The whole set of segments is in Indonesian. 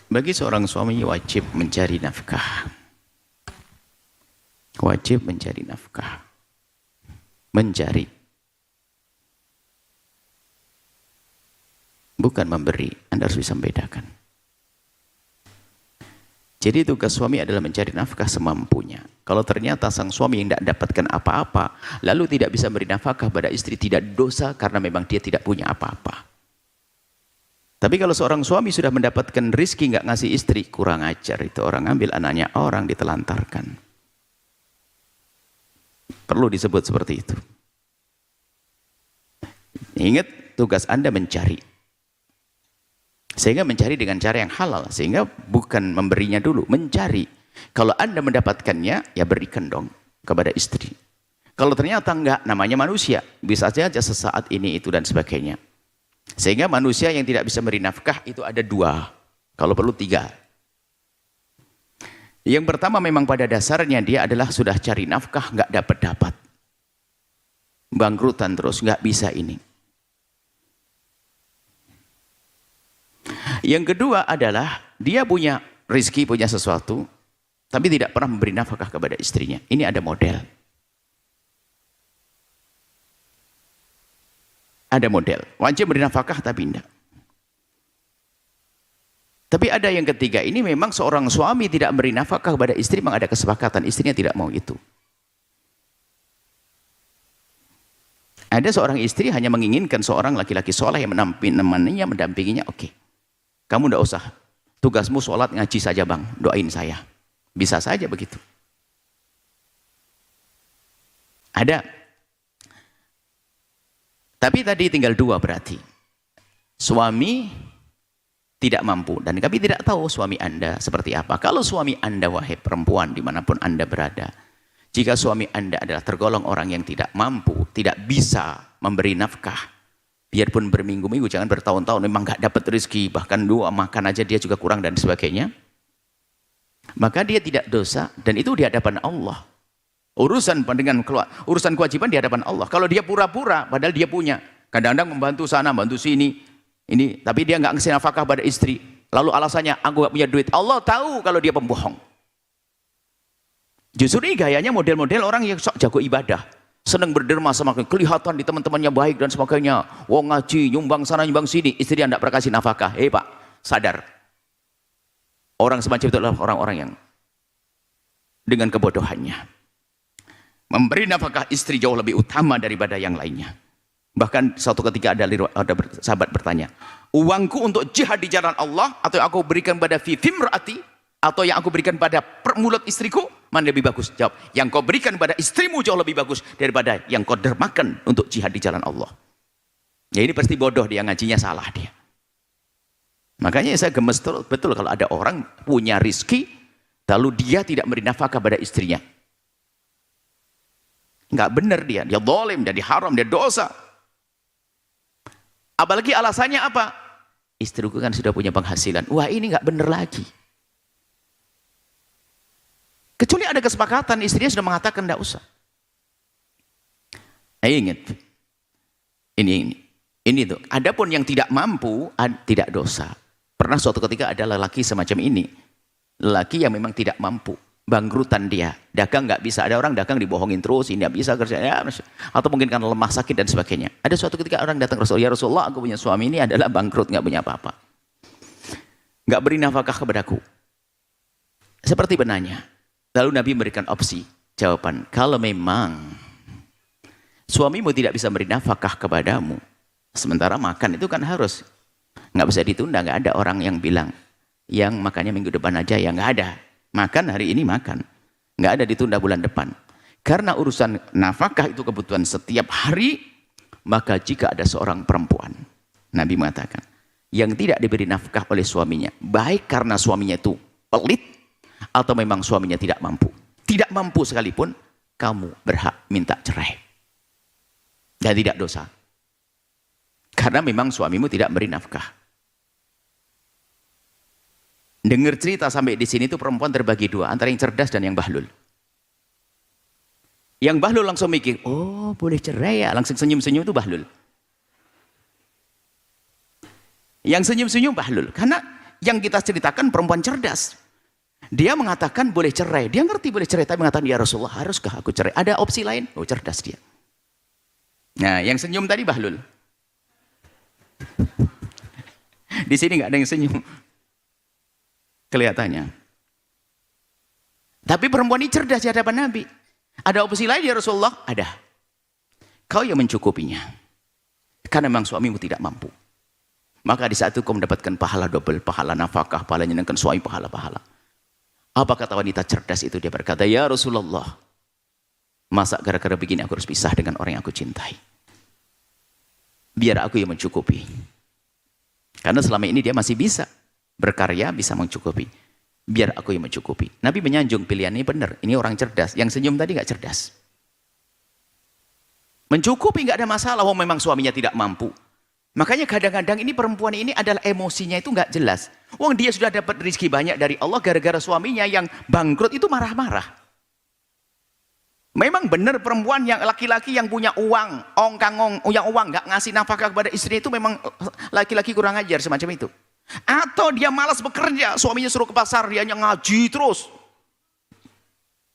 Bagi seorang suami wajib mencari nafkah. Wajib mencari nafkah. Mencari. Bukan memberi. Anda harus bisa membedakan. Jadi tugas suami adalah mencari nafkah semampunya. Kalau ternyata sang suami yang tidak dapatkan apa-apa, lalu tidak bisa beri nafkah pada istri, tidak dosa karena memang dia tidak punya apa-apa. Tapi kalau seorang suami sudah mendapatkan rizki nggak ngasih istri, kurang ajar itu orang, ambil anaknya orang ditelantarkan. Perlu disebut seperti itu. Ingat, tugas Anda mencari. Sehingga mencari dengan cara yang halal, sehingga bukan memberinya dulu, mencari. Kalau Anda mendapatkannya, ya berikan dong kepada istri. Kalau ternyata enggak, namanya manusia, bisa saja sesaat ini itu dan sebagainya. Sehingga manusia yang tidak bisa memberi nafkah itu ada dua, kalau perlu tiga. Yang pertama memang pada dasarnya dia adalah sudah cari nafkah enggak dapat-dapat, bangkrutan terus, enggak bisa ini. Yang kedua adalah dia punya rezeki, punya sesuatu, tapi tidak pernah memberi nafkah kepada istrinya. Ini ada model. Ada model. Wajib beri nafkah tapi tidak. Tapi ada yang ketiga, ini memang seorang suami tidak memberi nafkah kepada istri, memang ada kesepakatan, istrinya tidak mau itu. Ada seorang istri hanya menginginkan seorang laki-laki soleh yang menemaninya, mendampinginya, oke. Kamu tidak usah, tugasmu sholat ngaji saja bang, doain saya. Bisa saja begitu. Ada. Tapi tadi tinggal dua berarti. Suami tidak mampu, dan kami tidak tahu suami Anda seperti apa. Kalau suami Anda, wahai perempuan dimanapun Anda berada, jika suami Anda adalah tergolong orang yang tidak mampu, tidak bisa memberi nafkah, biarpun berminggu-minggu, jangan bertahun-tahun, memang nggak dapat rezeki, bahkan dua makan aja dia juga kurang dan sebagainya, maka dia tidak dosa, dan itu di hadapan Allah. Urusan dengan urusan kewajiban di hadapan Allah. Kalau dia pura-pura, padahal dia punya, kadang-kadang membantu sana, membantu sini, ini, tapi dia nggak ngasih nafkah pada istri, lalu alasannya aku nggak punya duit. Allah tahu kalau dia pembohong. Justru ini gayanya model-model orang yang sok jago ibadah, senang berderma semakin kelihatan di teman-temannya baik dan sebagainya. Wong ngaji, nyumbang sana, nyumbang sini, istri Anda pernah kasih nafkah. Pak, sadar. Orang semacam itu adalah orang-orang yang dengan kebodohannya memberi nafkah istri jauh lebih utama daripada yang lainnya. Bahkan suatu ketika ada sahabat bertanya, uangku untuk jihad di jalan Allah atau yang aku berikan pada fimraati, atau yang aku berikan pada mulut istriku, mana lebih bagus? Jawab, yang kau berikan pada istrimu jauh lebih bagus daripada yang kau dermakan untuk jihad di jalan Allah. Ya ini pasti bodoh dia, ngajinya salah dia. Makanya saya gemes betul kalau ada orang punya rizki, lalu dia tidak memberi nafkah pada istrinya. Enggak benar dia zalim, dia haram, dia dosa. Apalagi alasannya apa? Istriku kan sudah punya penghasilan. Wah ini enggak benar lagi. Kecuali ada kesepakatan, istrinya sudah mengatakan tidak usah. Nah, ingat, ini tuh. Adapun yang tidak mampu, tidak dosa. Pernah suatu ketika ada lelaki semacam ini, lelaki yang memang tidak mampu, bangkrutan dia, dagang nggak bisa. Ada orang dagang dibohongin terus, ini nggak bisa kerja, ya, atau mungkin karena lemah sakit dan sebagainya. Ada suatu ketika orang datang Rasul, ya Rasulullah, aku punya suami ini adalah bangkrut, nggak punya apa-apa, nggak beri nafkah kepadaku. Seperti benarnya. Lalu Nabi memberikan opsi, jawaban, kalau memang suamimu tidak bisa beri nafkah kepadamu, sementara makan itu kan harus, nggak bisa ditunda, nggak ada orang yang bilang, yang makannya minggu depan aja, ya nggak ada. Makan hari ini makan, nggak ada ditunda bulan depan. Karena urusan nafkah itu kebutuhan setiap hari, maka jika ada seorang perempuan, Nabi mengatakan, yang tidak diberi nafkah oleh suaminya, baik karena suaminya itu pelit, atau memang suaminya tidak mampu. Tidak mampu sekalipun, kamu berhak minta cerai. Dan tidak dosa. Karena memang suamimu tidak beri nafkah. Dengar cerita sampai di sini itu perempuan terbagi dua, antara yang cerdas dan yang bahlul. Yang bahlul langsung mikir, oh boleh cerai ya, langsung senyum-senyum itu bahlul. Yang senyum-senyum bahlul, karena yang kita ceritakan perempuan cerdas. Dia mengatakan boleh cerai. Dia ngerti boleh cerai, tapi mengatakan, ya Rasulullah, haruskah aku cerai? Ada opsi lain? Oh, cerdas dia. Nah, yang senyum tadi Bahlul. Di sini nggak ada yang senyum. Kelihatannya. Tapi perempuan ini cerdas di hadapan Nabi. Ada opsi lain ya Rasulullah? Ada. Kau yang mencukupinya. Karena memang suamimu tidak mampu. Maka di saat itu kau mendapatkan pahala double, pahala nafkah, pahala nyenangkan suami, pahala-pahala. Apa kata wanita cerdas itu? Dia berkata, ya Rasulullah, masa gara-gara begini aku harus pisah dengan orang yang aku cintai? Biar aku yang mencukupi. Karena selama ini dia masih bisa berkarya, bisa mencukupi. Biar aku yang mencukupi. Nabi menyanjung pilihan ini benar. Ini orang cerdas. Yang senyum tadi gak cerdas. Mencukupi gak ada masalah. Wah, memang suaminya tidak mampu. Makanya kadang-kadang ini perempuan ini adalah emosinya itu nggak jelas. Wong dia sudah dapat rezeki banyak dari Allah gara-gara suaminya yang bangkrut itu marah-marah. Memang benar perempuan yang laki-laki yang punya uang, ongkang yang uang nggak ngasih nafkah kepada istri itu memang laki-laki kurang ajar semacam itu. Atau dia malas bekerja, suaminya suruh ke pasar, dia hanya ngaji terus.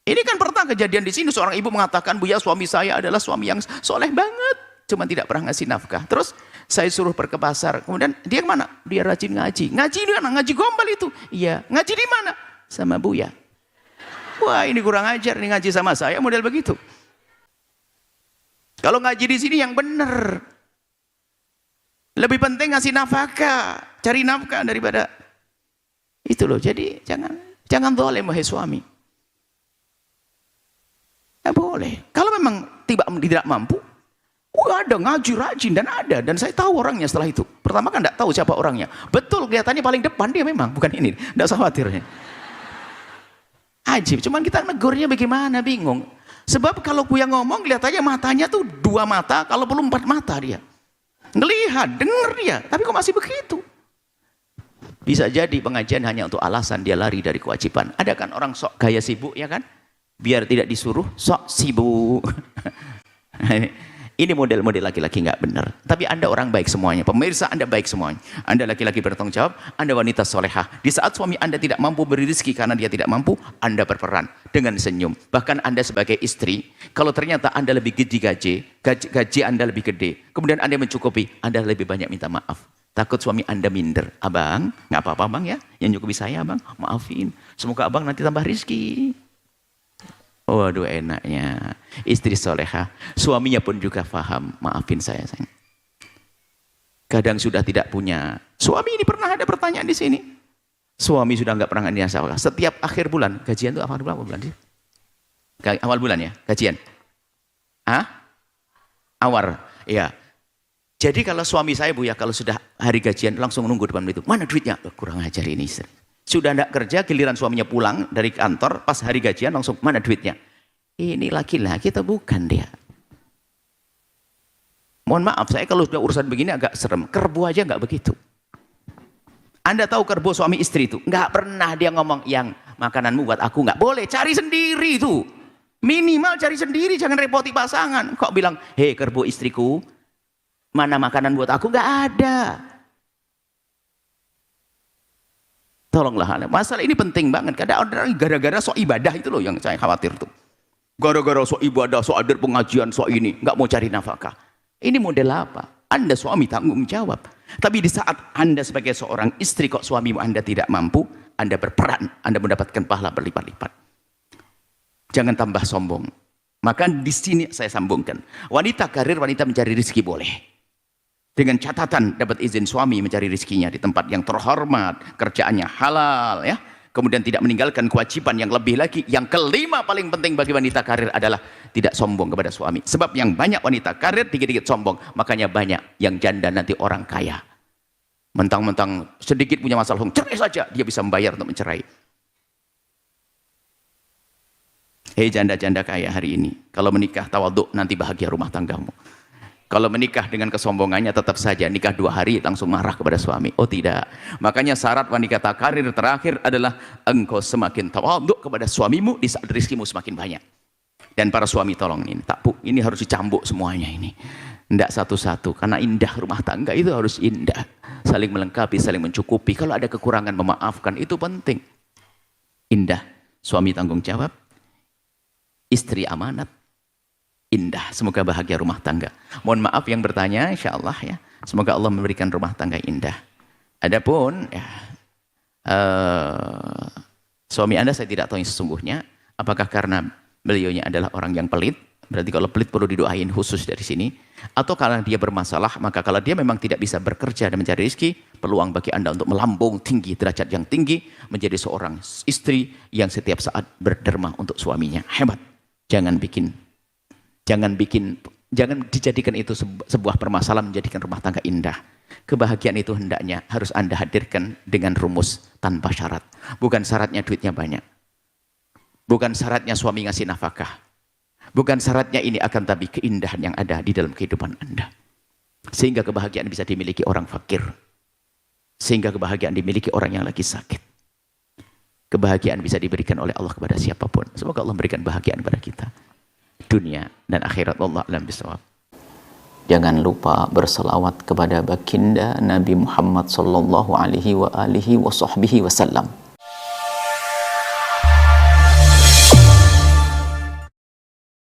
Ini kan pernah kejadian di sini, seorang ibu mengatakan, Bu ya, suami saya adalah suami yang soleh banget, cuma tidak pernah ngasih nafkah. Terus saya suruh pergi ke pasar, kemudian dia kemana? Dia rajin ngaji. Ngaji di mana? Ngaji gombal itu. Iya. Ngaji di mana? Sama Buya. Wah, ini kurang ajar, ini ngaji sama saya model begitu. Kalau ngaji di sini yang benar. Lebih penting ngasih nafkah, cari nafkah daripada itu loh. Jadi jangan zalim wahai suami. Ya boleh. Kalau memang tidak mampu, ada ngaji rajin dan saya tahu orangnya setelah itu. Pertama kan tidak tahu siapa orangnya. Betul, kelihatannya paling depan dia memang, bukan ini. Tidak usah khawatirnya. Ajib, cuman kita negurnya bagaimana bingung. Sebab kalau yang ngomong kelihatannya matanya tuh 2 mata, kalau belum 4 mata dia. Ngelihat, dengar dia, tapi kok masih begitu? Bisa jadi pengajian hanya untuk alasan dia lari dari kewajiban. Ada kan orang sok gaya sibuk ya kan? Biar tidak disuruh, sok sibuk. Ini model-model laki-laki nggak benar. Tapi Anda orang baik semuanya. Pemirsa Anda baik semuanya. Anda laki-laki bertanggung jawab. Anda wanita solehah. Di saat suami Anda tidak mampu beri rezeki karena dia tidak mampu, Anda berperan dengan senyum. Bahkan Anda sebagai istri, kalau ternyata Anda lebih gaji Anda lebih gede, kemudian Anda mencukupi, Anda lebih banyak minta maaf. Takut suami Anda minder. Abang, nggak apa-apa bang ya. Yang nyukupi saya bang, maafin. Semoga abang nanti tambah rezeki. Waduh enaknya, istri soleha, suaminya pun juga paham, maafin saya sayang. Kadang sudah tidak punya, suami ini pernah ada pertanyaan di sini. Suami sudah nggak pernah ngasih. Setiap akhir bulan, gajian itu awal bulan sih? Awal bulan ya, gajian? Awal, ya. Jadi kalau suami saya Bu ya, kalau sudah hari gajian langsung nunggu depan itu, mana duitnya? Kurang ajar ini istri. Sudah tidak kerja, giliran suaminya pulang dari kantor, pas hari gajian langsung, mana duitnya? Ini laki-laki atau bukan dia? Mohon maaf, saya kalau sudah urusan begini agak serem. Kerbo aja nggak begitu. Anda tahu kerbo suami istri itu? Nggak pernah dia ngomong, yang makananmu buat aku nggak boleh, cari sendiri itu. Minimal cari sendiri, jangan repoti pasangan. Kok bilang, hei kerbo istriku, mana makanan buat aku? Nggak ada. Tolonglah, masalah ini penting banget. Kadang orang gara-gara sok ibadah itu loh yang saya khawatir tuh. Gara-gara sok ibadah, sok hadir pengajian, sok ini, nggak mau cari nafkah. Ini model apa? Anda suami tanggung jawab. Tapi di saat Anda sebagai seorang istri kok suamimu Anda tidak mampu, Anda berperan, Anda mendapatkan pahala berlipat-lipat. Jangan tambah sombong. Maka di sini saya sambungkan. Wanita karir, wanita mencari rezeki boleh. Dengan catatan dapat izin suami mencari rezekinya di tempat yang terhormat, kerjaannya halal ya. Kemudian tidak meninggalkan kewajiban yang lebih lagi. Yang kelima paling penting bagi wanita karir adalah tidak sombong kepada suami. Sebab yang banyak wanita karir dikit-dikit sombong, makanya banyak yang janda nanti orang kaya. Mentang-mentang sedikit punya masalah, cerai saja dia bisa membayar untuk mencerai. Hei janda-janda kaya hari ini, kalau menikah tawaduk nanti bahagia rumah tanggamu. Kalau menikah dengan kesombongannya tetap saja nikah 2 hari langsung marah kepada suami. Oh tidak. Makanya syarat wanita karir terakhir adalah engkau semakin tawaduk kepada suamimu di saat rezekimu semakin banyak. Dan para suami tolong ini, tak Bu, ini harus dicambuk semuanya ini. Tidak satu-satu, karena indah rumah tangga itu harus indah. Saling melengkapi, saling mencukupi. Kalau ada kekurangan, memaafkan, itu penting. Indah. Suami tanggung jawab, istri amanat, indah. Semoga bahagia rumah tangga. Mohon maaf yang bertanya, insya Allah ya. Semoga Allah memberikan rumah tangga indah. Adapun, ya, suami Anda saya tidak tahu yang sesungguhnya. Apakah karena beliaunya adalah orang yang pelit? Berarti kalau pelit perlu didoain khusus dari sini. Atau kalau dia bermasalah, maka kalau dia memang tidak bisa bekerja dan mencari rezeki, peluang bagi Anda untuk melambung tinggi, derajat yang tinggi, menjadi seorang istri yang setiap saat berderma untuk suaminya. Hebat. Jangan dijadikan itu sebuah permasalahan, menjadikan rumah tangga indah. Kebahagiaan itu hendaknya harus Anda hadirkan dengan rumus tanpa syarat. Bukan syaratnya duitnya banyak. Bukan syaratnya suami ngasih nafkah. Bukan syaratnya ini, akan tapi keindahan yang ada di dalam kehidupan Anda. Sehingga kebahagiaan bisa dimiliki orang fakir. Sehingga kebahagiaan dimiliki orang yang lagi sakit. Kebahagiaan bisa diberikan oleh Allah kepada siapapun. Semoga Allah memberikan kebahagiaan kepada kita. Dunia dan akhirat. Allah alam bisawab. Jangan lupa berselawat kepada baginda Nabi Muhammad sallallahu alaihi wa alihi wa sahbihi wasallam.